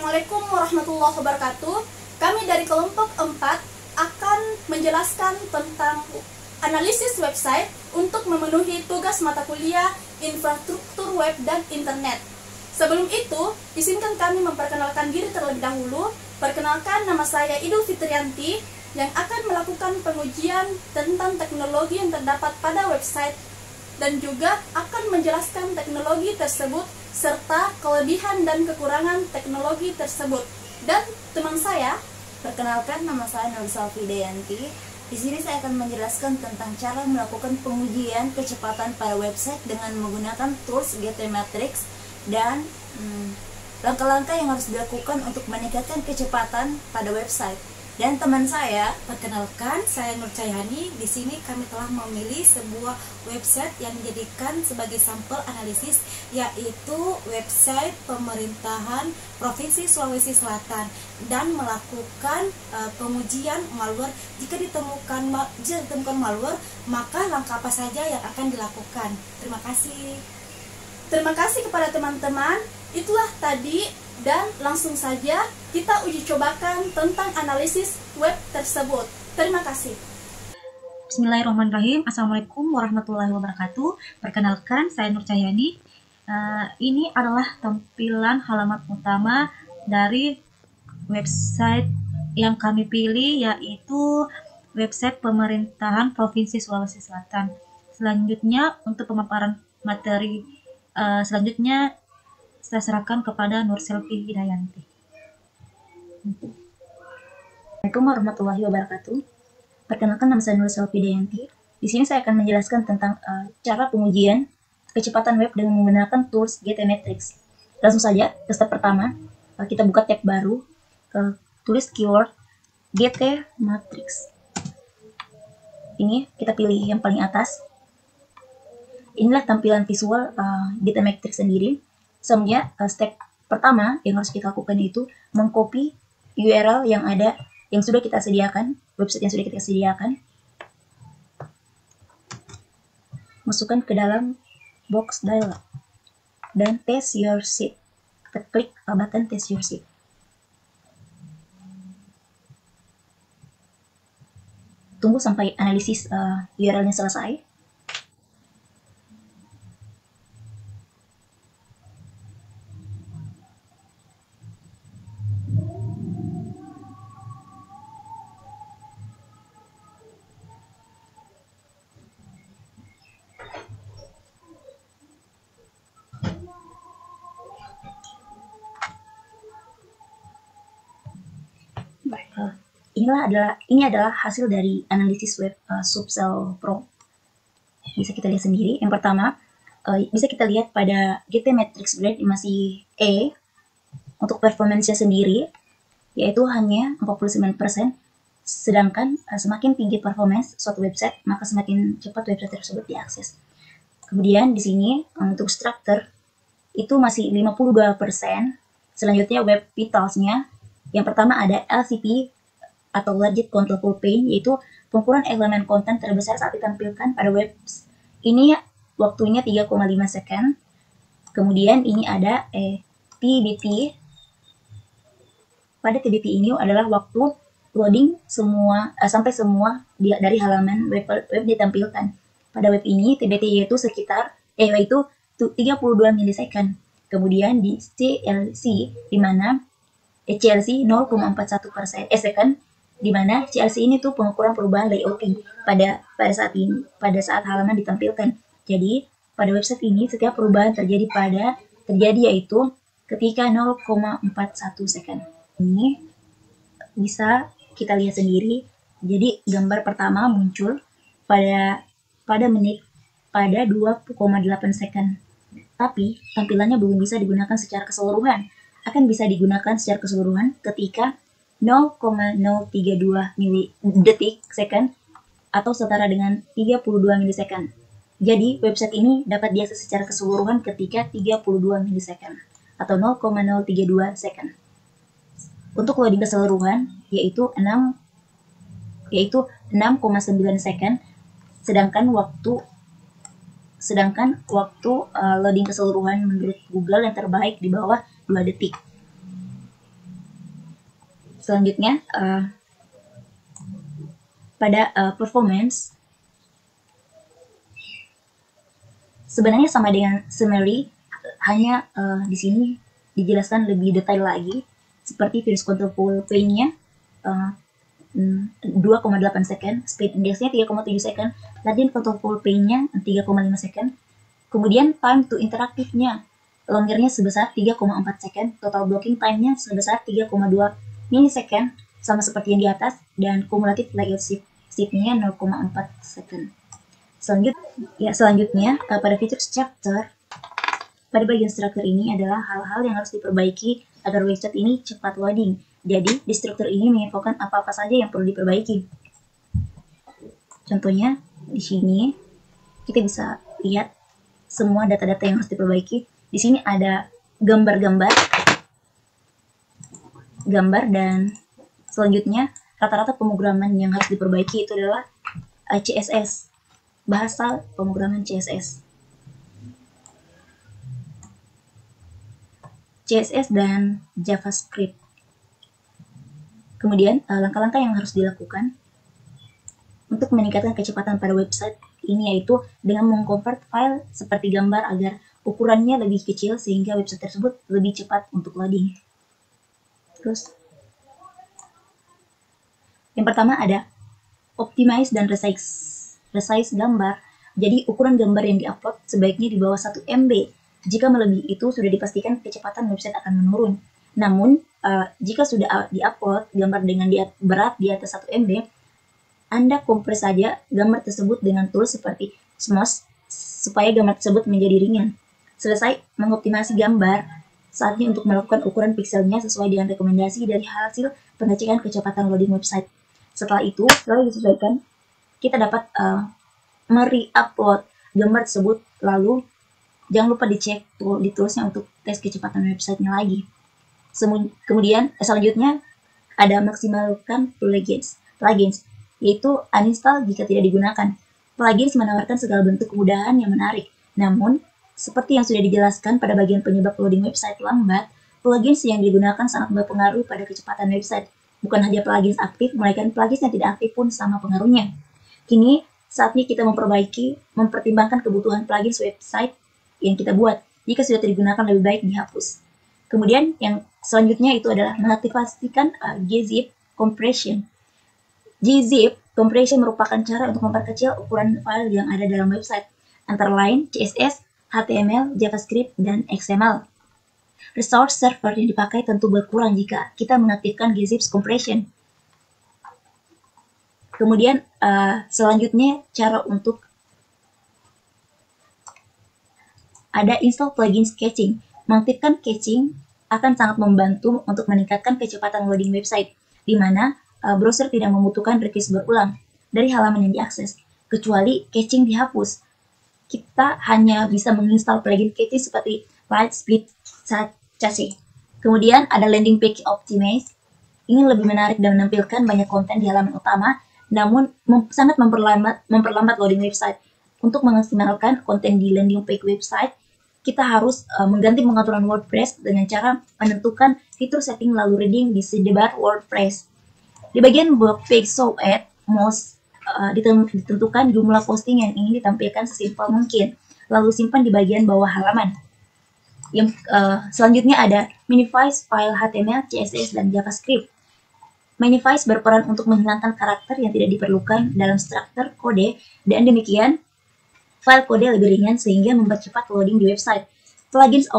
Assalamualaikum warahmatullahi wabarakatuh. Kami dari kelompok 4 akan menjelaskan tentang analisis website untuk memenuhi tugas mata kuliah infrastruktur web dan internet. Sebelum itu, izinkan kami memperkenalkan diri terlebih dahulu. Perkenalkan, nama saya Idul Fitrianti yang akan melakukan pengujian tentang teknologi yang terdapat pada website dan juga akan menjelaskan teknologi tersebut serta kelebihan dan kekurangan teknologi tersebut. Dan teman saya, perkenalkan, nama saya Nursal Fidayanti. Di sini saya akan menjelaskan tentang cara melakukan pengujian kecepatan pada website dengan menggunakan tools GTmetrix dan langkah-langkah yang harus dilakukan untuk meningkatkan kecepatan pada website. Dan teman saya, perkenalkan, saya Nur Cayani. Di sini kami telah memilih sebuah website yang dijadikan sebagai sampel analisis, yaitu website pemerintahan Provinsi Sulawesi Selatan, dan melakukan pengujian malware. Jika ditemukan malware, maka langkah apa saja yang akan dilakukan? Terima kasih. Terima kasih kepada teman-teman. Itulah tadi, dan langsung saja kita uji cobakan tentang analisis web tersebut. Terima kasih. Bismillahirrahmanirrahim. Assalamualaikum warahmatullahi wabarakatuh. Perkenalkan, saya Nur Cahyani. Ini adalah tampilan halaman utama dari website yang kami pilih, yaitu website pemerintahan Provinsi Sulawesi Selatan. Selanjutnya, untuk pemaparan materi selanjutnya saya serahkan kepada Nur Selvi Hidayanti. Assalamualaikum warahmatullahi wabarakatuh. Perkenalkan, nama saya Nur Selvi Hidayanti. Di sini saya akan menjelaskan tentang cara pengujian kecepatan web dengan menggunakan tools GTmetrix. Langsung saja ke step pertama, kita buka tab baru, tulis keyword GTmetrix. Ini kita pilih yang paling atas. Inilah tampilan visual GTmetrix sendiri. Selanjutnya, step pertama yang harus kita lakukan itu mengcopy URL yang sudah kita sediakan, website yang sudah kita sediakan, masukkan ke dalam box dialog dan test your site. Kita klik button test your site. Tunggu sampai analisis URL-nya selesai. Ini adalah hasil dari analisis web Subcell Pro. Bisa kita lihat sendiri. Yang pertama, bisa kita lihat pada GTmetrix grade masih E untuk performance-nya sendiri, yaitu hanya 49%. Sedangkan semakin tinggi performance suatu website, maka semakin cepat website tersebut diakses. Kemudian di sini untuk structure itu masih 52%. Selanjutnya web vitals-nya, yang pertama ada LCP atau Largest Controllable Pane, yaitu pengukuran elemen konten terbesar saat ditampilkan pada web. Ini waktunya 3,5 second. Kemudian ini ada TDP. Pada TDP ini adalah waktu loading sampai semua dari halaman web ditampilkan. Pada web ini TDP yaitu 32 milisecond. Kemudian di CLC di mana CLC 0,41 second, di mana CLC ini tuh pengukuran perubahan layouting pada saat halaman ditampilkan. Jadi pada website ini setiap perubahan terjadi yaitu ketika 0,41 second. Ini bisa kita lihat sendiri. Jadi gambar pertama muncul pada 2,8 second. Tapi tampilannya belum bisa digunakan secara keseluruhan. Akan bisa digunakan secara keseluruhan ketika 0,032 detik second atau setara dengan 32 milisecond. Jadi website ini dapat diakses secara keseluruhan ketika 32 milisecond atau 0,032 second. Untuk loading keseluruhan yaitu 6,9 second, sedangkan waktu loading keseluruhan menurut Google yang terbaik di bawah 2 detik. Selanjutnya, pada performance, sebenarnya sama dengan summary, hanya di sini dijelaskan lebih detail lagi, seperti virus control full pane-nya 2,8 second, speed index-nya 3,7 second, login control full pane-nya 3,5 second, kemudian time to interactive-nya longer-nya sebesar 3,4 second, total blocking time-nya sebesar 3,2 milisecond, sama seperti yang di atas, dan cumulative layout shift-nya 0,4 second. Selanjutnya, pada fitur structure, pada bagian struktur ini adalah hal-hal yang harus diperbaiki agar website ini cepat loading. Jadi, di struktur ini menginfokan apa-apa saja yang perlu diperbaiki. Contohnya, di sini kita bisa lihat semua data-data yang harus diperbaiki. Di sini ada gambar-gambar, dan selanjutnya rata-rata pemrograman yang harus diperbaiki itu adalah CSS, bahasa pemrograman CSS. CSS dan JavaScript. Kemudian, langkah-langkah yang harus dilakukan untuk meningkatkan kecepatan pada website ini yaitu dengan mengkonvert file seperti gambar agar ukurannya lebih kecil sehingga website tersebut lebih cepat untuk loading. Terus, yang pertama ada optimize dan resize gambar. Jadi, ukuran gambar yang diupload sebaiknya di bawah 1 MB. Jika melebihi itu, sudah dipastikan kecepatan website akan menurun. Namun, jika sudah diupload gambar dengan berat di atas 1 MB, Anda kompres saja gambar tersebut dengan tools seperti Smosh supaya gambar tersebut menjadi ringan. Selesai mengoptimasi gambar, saatnya untuk melakukan ukuran pixelnya sesuai dengan rekomendasi dari hasil pengecekan kecepatan loading website. Setelah itu, setelah disesuaikan, kita dapat me-re-upload gambar tersebut, lalu jangan lupa dicek di toolsnya untuk tes kecepatan websitenya lagi. Kemudian selanjutnya ada maksimalkan plugins, yaitu uninstall jika tidak digunakan. Plugins menawarkan segala bentuk kemudahan yang menarik. Namun, seperti yang sudah dijelaskan pada bagian penyebab loading website lambat, plugins yang digunakan sangat berpengaruh pada kecepatan website. Bukan hanya plugins aktif, melainkan plugins yang tidak aktif pun sama pengaruhnya. Kini, saatnya kita mempertimbangkan kebutuhan plugins website yang kita buat. Jika sudah tidak digunakan, lebih baik dihapus. Kemudian yang selanjutnya itu adalah mengaktifkan gzip compression. Gzip compression merupakan cara untuk memperkecil ukuran file yang ada dalam website, antara lain CSS, HTML, JavaScript, dan XML. Resource server yang dipakai tentu berkurang jika kita mengaktifkan gzip compression. Kemudian selanjutnya cara untuk ada install plugins caching. Mengaktifkan caching akan sangat membantu untuk meningkatkan kecepatan loading website, di mana browser tidak membutuhkan request berulang dari halaman yang diakses, kecuali caching dihapus. Kita hanya bisa menginstal plugin caching seperti Lightspeed Cache. Kemudian ada landing page optimize. Ini lebih menarik dan menampilkan banyak konten di halaman utama, namun sangat memperlambat loading website. Untuk memaksimalkan konten di landing page website, kita harus mengganti pengaturan WordPress dengan cara menentukan fitur setting lalu reading di sidebar WordPress. Di bagian blog page show at most ditentukan jumlah posting yang ingin ditampilkan sesimpel mungkin, lalu simpan di bagian bawah halaman. Yang selanjutnya ada minimize file HTML, CSS, dan JavaScript. Minimize berperan untuk menghilangkan karakter yang tidak diperlukan dalam struktur kode, dan demikian file kode lebih ringan sehingga mempercepat loading di website. Plugins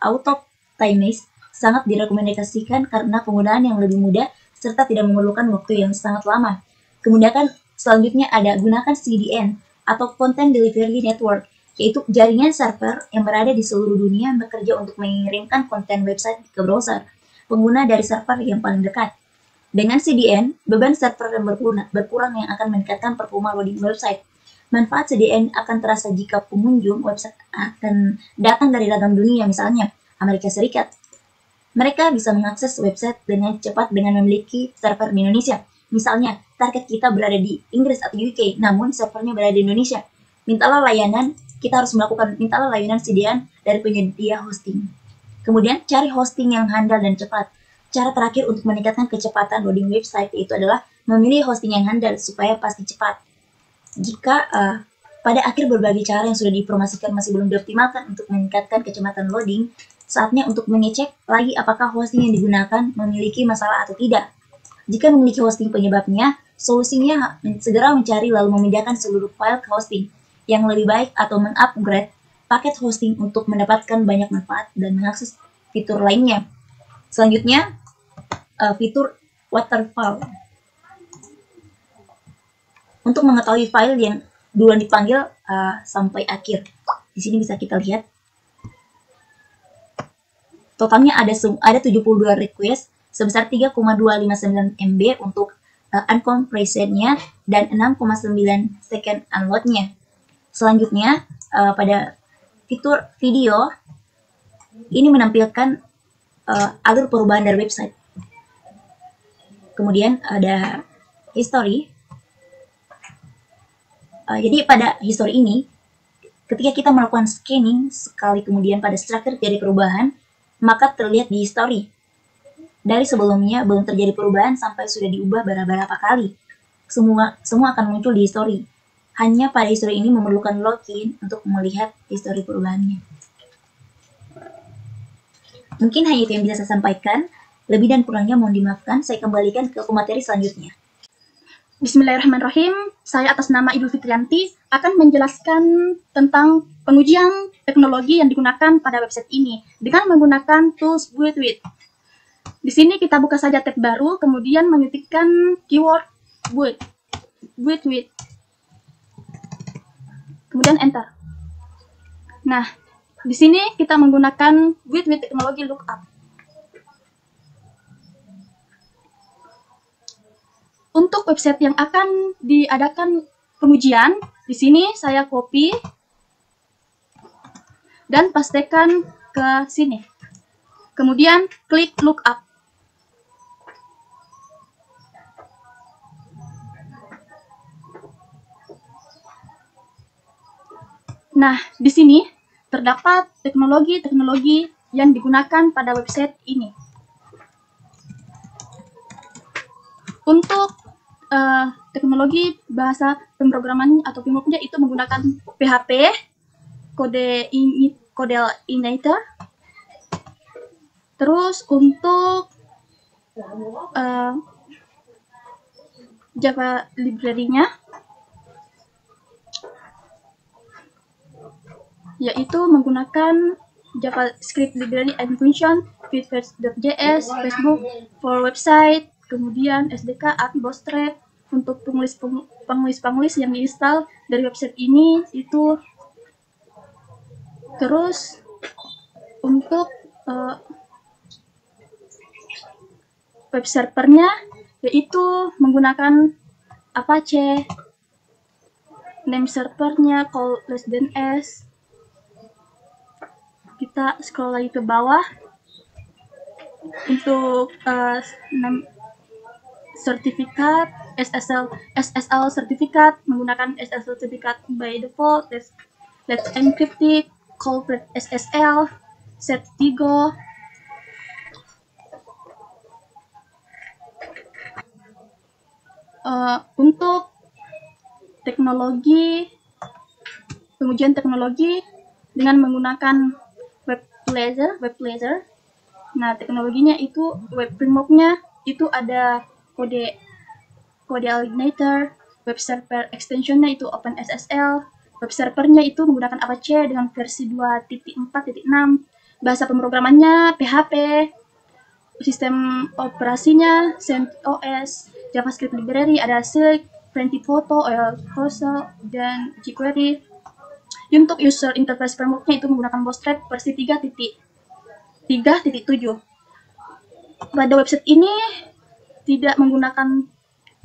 Autoptimize sangat direkomendasikan karena penggunaan yang lebih mudah serta tidak memerlukan waktu yang sangat lama. Kemudian selanjutnya ada gunakan CDN atau Content Delivery Network, yaitu jaringan server yang berada di seluruh dunia bekerja untuk mengirimkan konten website ke browser pengguna dari server yang paling dekat. Dengan CDN, beban server yang berkurang yang akan meningkatkan performa loading website. Manfaat CDN akan terasa jika pengunjung website akan datang dari ragam dunia, misalnya Amerika Serikat. Mereka bisa mengakses website dengan cepat dengan memiliki server di Indonesia. Misalnya, target kita berada di Inggris atau UK, namun servernya berada di Indonesia. Mintalah layanan CDN dari penyedia hosting. Kemudian, cari hosting yang handal dan cepat. Cara terakhir untuk meningkatkan kecepatan loading website yaitu adalah memilih hosting yang handal supaya pasti cepat. Jika pada akhir berbagai cara yang sudah diinformasikan masih belum dioptimalkan untuk meningkatkan kecepatan loading, saatnya untuk mengecek lagi apakah hosting yang digunakan memiliki masalah atau tidak. Jika memiliki hosting penyebabnya, solusinya segera mencari lalu memindahkan seluruh file ke hosting yang lebih baik atau mengupgrade paket hosting untuk mendapatkan banyak manfaat dan mengakses fitur lainnya. Selanjutnya, fitur waterfall. Untuk mengetahui file yang duluan dipanggil sampai akhir. Di sini bisa kita lihat. Totalnya ada 72 request sebesar 3,259 MB untuk uncompressednya dan 6,9 second unloadnya. Selanjutnya, pada fitur video, ini menampilkan alur perubahan dari website. Kemudian ada history. Jadi pada history ini, ketika kita melakukan scanning sekali kemudian pada struktur terjadi perubahan, maka terlihat di history. Dari sebelumnya belum terjadi perubahan sampai sudah diubah beberapa kali. Semua akan muncul di history. Hanya pada history ini memerlukan login untuk melihat history perubahannya. Mungkin hanya itu yang bisa saya sampaikan. Lebih dan kurangnya mohon dimaafkan, saya kembalikan ke materi selanjutnya. Bismillahirrahmanirrahim, saya atas nama Idul Fitrianti akan menjelaskan tentang pengujian teknologi yang digunakan pada website ini dengan menggunakan tools Buitwit. Di sini kita buka saja tab baru, kemudian mengetikkan keyword Buitwit. Kemudian enter. Nah, di sini kita menggunakan Buitwit teknologi lookup. Untuk website yang akan diadakan pengujian, di sini saya copy dan pastekan ke sini. Kemudian klik lookup. Nah, di sini terdapat teknologi-teknologi yang digunakan pada website ini. Untuk teknologi bahasa pemrograman atau PMOP-nya itu menggunakan PHP, Codelinator. Terus untuk Java library-nya yaitu menggunakan JavaScript library and function, feedfirst.js, Facebook for website, kemudian SDK API Bootstrap untuk penulis yang diinstal dari website ini itu. Terus untuk web servernya yaitu menggunakan Apache, name servernya call less than s. Kita scroll lagi ke bawah untuk name sertifikat SSL sertifikat menggunakan SSL sertifikat by default. Let's encrypt it, corporate SSL, set Tigo. Untuk teknologi pengujian teknologi dengan menggunakan web pleasure. Nah, teknologinya itu web framework-nya itu ada Codelinator, web server extension-nya itu OpenSSL, web servernya itu menggunakan Apache dengan versi 2.4.6, bahasa pemrogramannya PHP, sistem operasinya CentOS, JavaScript library ada Silk, Plenty Photo, Cursor, dan jQuery. Untuk user interface framework-nya itu menggunakan Bootstrap versi 3.7. Pada website ini tidak menggunakan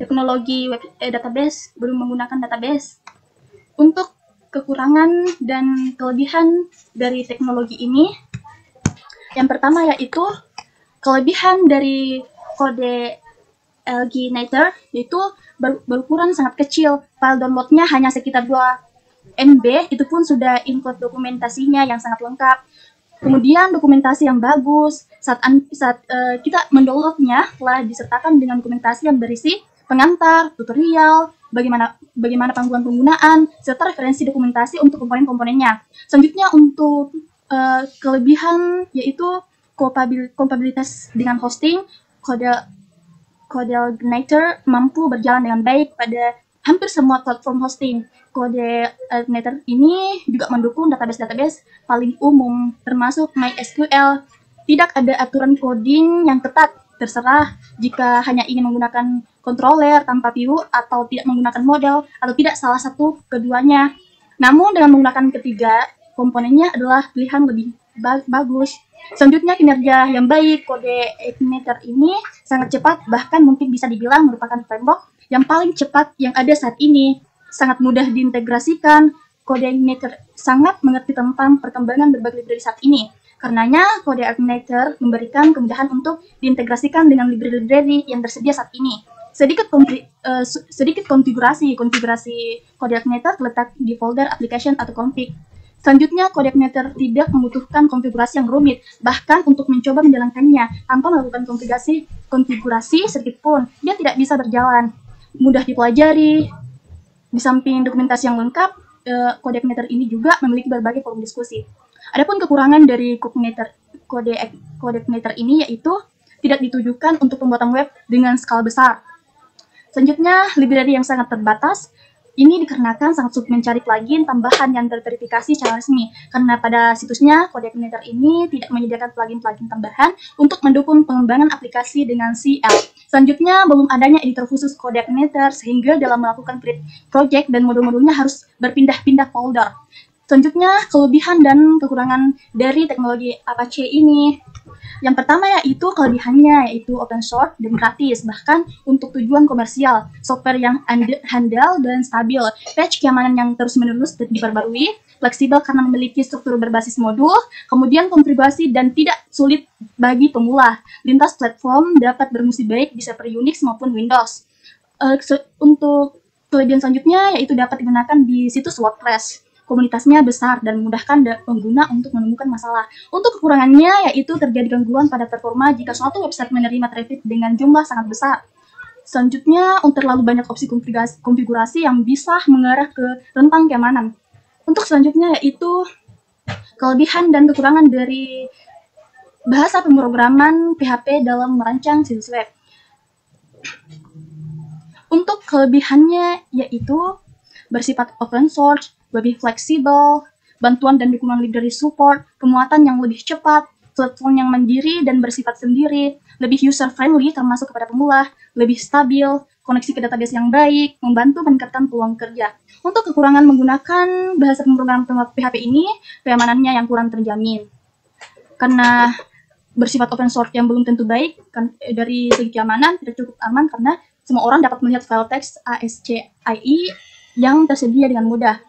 teknologi database, belum menggunakan database. Untuk kekurangan dan kelebihan dari teknologi ini, yang pertama yaitu kelebihan dari Codelinator yaitu berukuran sangat kecil, file downloadnya hanya sekitar 2 MB, itu pun sudah include dokumentasinya yang sangat lengkap. Kemudian dokumentasi yang bagus, saat kita mendownloadnya telah disertakan dengan dokumentasi yang berisi pengantar, tutorial, bagaimana panduan penggunaan, serta referensi dokumentasi untuk komponen-komponennya. Selanjutnya untuk kelebihan yaitu kompatibilitas dengan hosting, Codealginator mampu berjalan dengan baik pada hampir semua platform hosting. Codealginator ini juga mendukung database-database paling umum, termasuk MySQL. Tidak ada aturan coding yang ketat, terserah jika hanya ingin menggunakan controller tanpa view atau tidak menggunakan model atau tidak salah satu keduanya. Namun dengan menggunakan ketiga komponennya adalah pilihan lebih bagus. Selanjutnya kinerja yang baik. Codealginator ini sangat cepat, bahkan mungkin bisa dibilang merupakan framework yang paling cepat yang ada saat ini. Sangat mudah diintegrasikan. Codealginator sangat mengerti tentang perkembangan berbagai library saat ini. Karenanya, Codealginator memberikan kemudahan untuk diintegrasikan dengan library-library yang tersedia saat ini. Sedikit konfigurasi Codealginator terletak di folder application atau config. Selanjutnya, Codealginator tidak membutuhkan konfigurasi yang rumit, bahkan untuk mencoba menjalankannya tanpa melakukan konfigurasi sedikit pun, dia tidak bisa berjalan. Mudah dipelajari. Di samping dokumentasi yang lengkap, Codealginator ini juga memiliki berbagai forum diskusi. Adapun kekurangan dari Codealginator ini yaitu tidak ditujukan untuk pembuatan web dengan skala besar. Selanjutnya, library yang sangat terbatas. Ini dikarenakan sangat sulit mencari plugin tambahan yang terverifikasi secara resmi, karena pada situsnya Codealginator ini tidak menyediakan plugin-plugin tambahan untuk mendukung pengembangan aplikasi dengan CL. Selanjutnya, belum adanya editor khusus Codealginator, sehingga dalam melakukan create project dan modul-modulnya harus berpindah-pindah folder. Selanjutnya, kelebihan dan kekurangan dari teknologi Apache ini. Yang pertama yaitu kelebihannya yaitu open source dan gratis, bahkan untuk tujuan komersial, software yang handal dan stabil, patch keamanan yang terus-menerus diperbarui, fleksibel karena memiliki struktur berbasis modul, kemudian konfigurasi dan tidak sulit bagi pemula. Lintas platform dapat berfungsi baik bisa per Unix maupun Windows. Untuk kelebihan selanjutnya yaitu dapat digunakan di situs WordPress. Komunitasnya besar dan memudahkan pengguna untuk menemukan masalah. Untuk kekurangannya yaitu terjadi gangguan pada performa jika suatu website menerima traffic dengan jumlah sangat besar. Selanjutnya, terlalu banyak opsi konfigurasi yang bisa mengarah ke rentang keamanan. Untuk selanjutnya yaitu kelebihan dan kekurangan dari bahasa pemrograman PHP dalam merancang situs web. Untuk kelebihannya yaitu bersifat open source, lebih fleksibel, bantuan dan dukungan library support, pemuatan yang lebih cepat, platform yang mandiri dan bersifat sendiri, lebih user-friendly termasuk kepada pemula, lebih stabil, koneksi ke database yang baik, membantu meningkatkan peluang kerja. Untuk kekurangan menggunakan bahasa pemrograman PHP ini, keamanannya yang kurang terjamin. Karena bersifat open source yang belum tentu baik, dari segi keamanan tidak cukup aman karena semua orang dapat melihat file teks ASCII yang tersedia dengan mudah.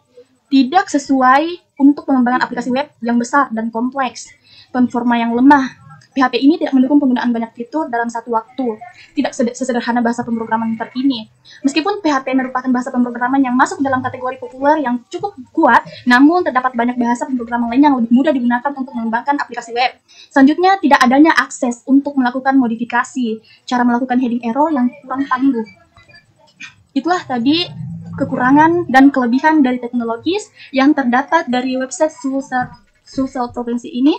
Tidak sesuai untuk pengembangan aplikasi web yang besar dan kompleks. Performa yang lemah. PHP ini tidak mendukung penggunaan banyak fitur dalam satu waktu. Tidak sesederhana bahasa pemrograman terkini. Meskipun PHP merupakan bahasa pemrograman yang masuk dalam kategori populer yang cukup kuat, namun terdapat banyak bahasa pemrograman lain yang lebih mudah digunakan untuk mengembangkan aplikasi web. Selanjutnya, tidak adanya akses untuk melakukan modifikasi. Cara melakukan heading error yang kurang tangguh. Itulah tadi kekurangan dan kelebihan dari teknologis yang terdapat dari website Sulsel Provinsi ini.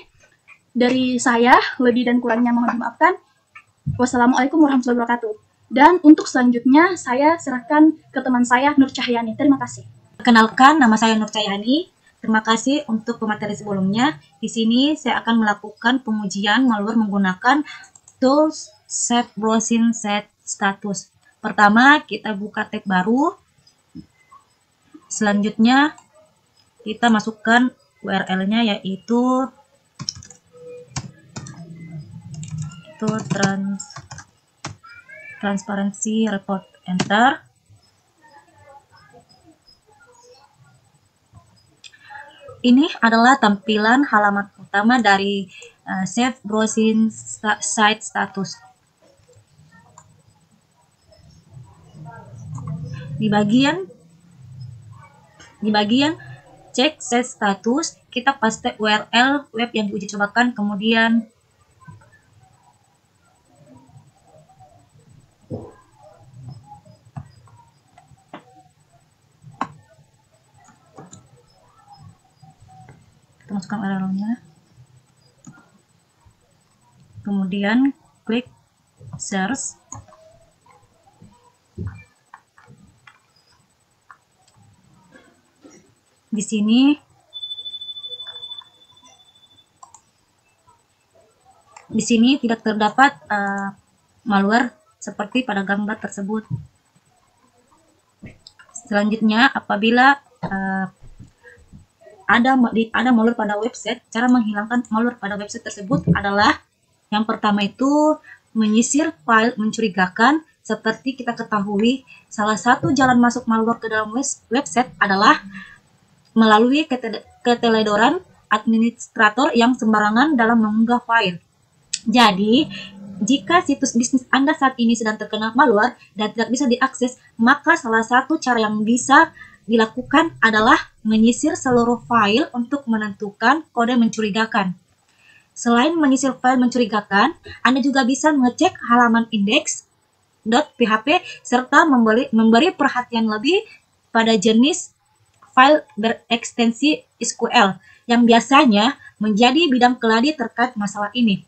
Dari saya, lebih dan kurangnya mohon dimaafkan. Wassalamualaikum warahmatullahi wabarakatuh. Dan untuk selanjutnya, saya serahkan ke teman saya, Nur Cahyani. Terima kasih. Perkenalkan, nama saya Nur Cahyani. Terima kasih untuk pemateri sebelumnya. Di sini saya akan melakukan pengujian malware menggunakan tools Safe Browsing Set Status. Pertama, kita buka tab baru. Selanjutnya kita masukkan URL-nya yaitu transparency report, enter. Ini adalah tampilan halaman utama dari Safe Browsing Site Status. Di bagian cek set status, kita paste URL web yang diuji cobakan, kemudian masukkan URL-nya. Kemudian klik search. Di sini tidak terdapat malware seperti pada gambar tersebut. Selanjutnya, apabila ada malware pada website, cara menghilangkan malware pada website tersebut adalah yang pertama itu menyisir file mencurigakan. Seperti kita ketahui, salah satu jalan masuk malware ke dalam website adalah melalui keteledoran administrator yang sembarangan dalam mengunggah file. Jadi, jika situs bisnis Anda saat ini sedang terkena malware dan tidak bisa diakses, maka salah satu cara yang bisa dilakukan adalah menyisir seluruh file untuk menentukan kode mencurigakan. Selain menyisir file mencurigakan, Anda juga bisa mengecek halaman index.php serta memberi perhatian lebih pada jenis file berekstensi SQL yang biasanya menjadi bidang keladi terkait masalah ini.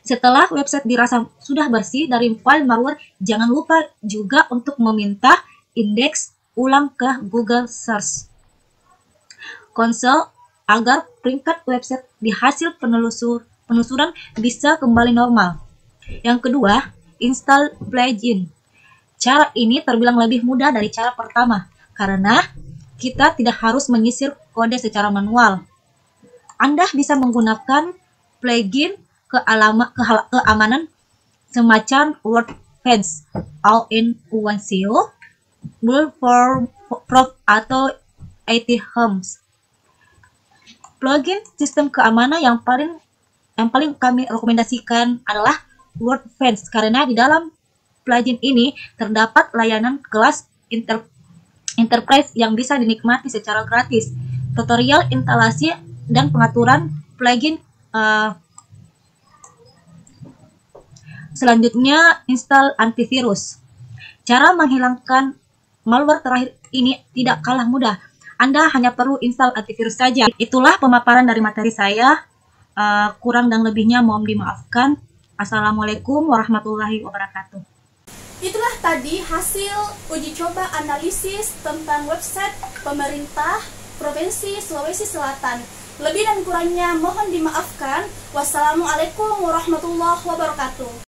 Setelah website dirasa sudah bersih dari file malware, jangan lupa juga untuk meminta indeks ulang ke Google Search Console agar peringkat website di hasil penelusuran bisa kembali normal. Yang kedua, install plugin. Cara ini terbilang lebih mudah dari cara pertama karena kita tidak harus menyisir kode secara manual. Anda bisa menggunakan plugin keamanan semacam WordFence, All-in-One SEO, Bulletproof atau Athehomes. Plugin sistem keamanan yang paling kami rekomendasikan adalah WordFence karena di dalam plugin ini terdapat layanan kelas Enterprise yang bisa dinikmati secara gratis. Tutorial instalasi dan pengaturan plugin. Selanjutnya, install antivirus. Cara menghilangkan malware terakhir ini tidak kalah mudah. Anda hanya perlu install antivirus saja. Itulah pemaparan dari materi saya. Kurang dan lebihnya mohon dimaafkan. Assalamualaikum warahmatullahi wabarakatuh. Itulah tadi hasil uji coba analisis tentang website pemerintah Provinsi Sulawesi Selatan. Lebih dan kurangnya mohon dimaafkan. Wassalamualaikum warahmatullahi wabarakatuh.